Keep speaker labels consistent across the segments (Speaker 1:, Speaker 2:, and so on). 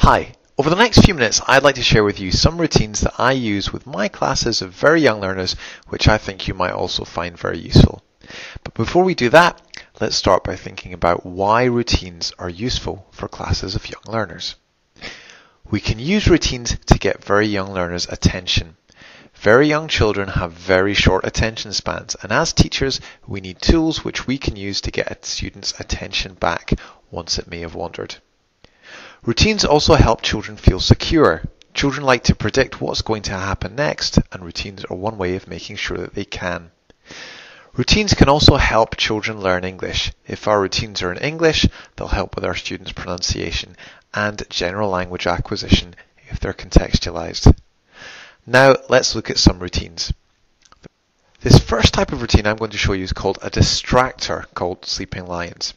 Speaker 1: Hi, over the next few minutes I'd like to share with you some routines that I use with my classes of very young learners which I think you might also find very useful. But before we do that, let's start by thinking about why routines are useful for classes of young learners. We can use routines to get very young learners' attention. Very young children have very short attention spans, and as teachers we need tools which we can use to get a student's attention back once it may have wandered. Routines also help children feel secure. Children like to predict what's going to happen next, and routines are one way of making sure that they can. Routines can also help children learn English. If our routines are in English, they'll help with our students' pronunciation and general language acquisition if they're contextualized. Now let's look at some routines. This first type of routine I'm going to show you is called a distractor, called Sleeping Lions.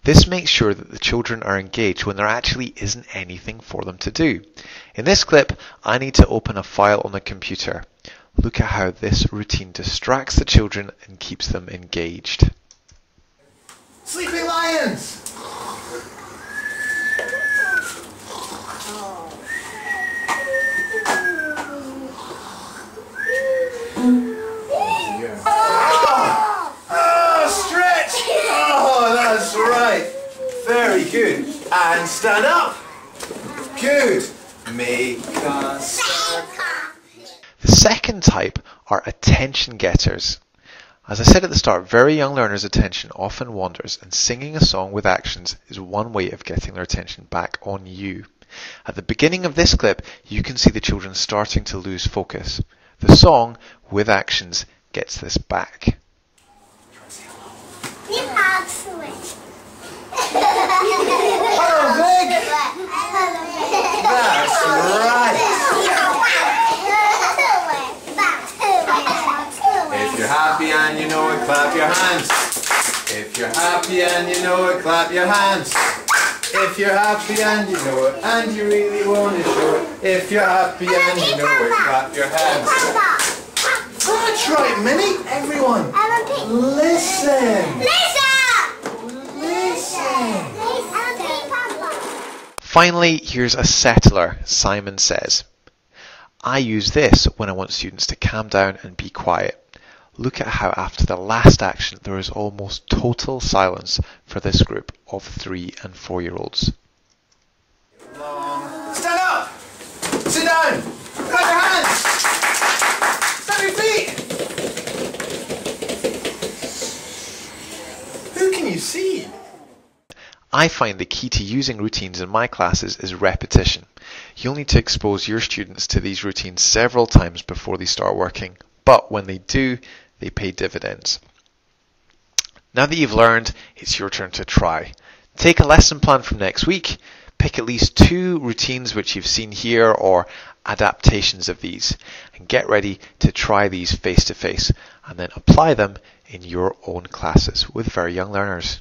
Speaker 1: This makes sure that the children are engaged when there actually isn't anything for them to do. In this clip, I need to open a file on the computer. Look at how this routine distracts the children and keeps them engaged.
Speaker 2: Sleeping Lions! Very good. And stand up. Good. Make us.
Speaker 1: The second type are attention getters. As I said at the start, very young learners' attention often wanders, and singing a song with actions is one way of getting their attention back on you. At the beginning of this clip, you can see the children starting to lose focus. The song with actions gets this back.
Speaker 2: Hello, Vic! That's right! If you're happy and you know it, clap your hands. If you're happy and you know it, clap your hands. If you're happy and you know it, and you really want to show it. If you're happy and you know it, clap your hands. That's right, Minnie. Everyone, listen.
Speaker 1: Finally, here's a settler. Simon says, I use this when I want students to calm down and be quiet. Look at how after the last action there is almost total silence for this group of 3 and 4-year-olds.
Speaker 2: Stand up! Sit down! Clap your hands! Stamp your feet! Who can you see?
Speaker 1: I find the key to using routines in my classes is repetition. You'll need to expose your students to these routines several times before they start working, but when they do, they pay dividends. Now that you've learned, it's your turn to try. Take a lesson plan from next week, pick at least 2 routines which you've seen here or adaptations of these, and get ready to try these face to face and then apply them in your own classes with very young learners.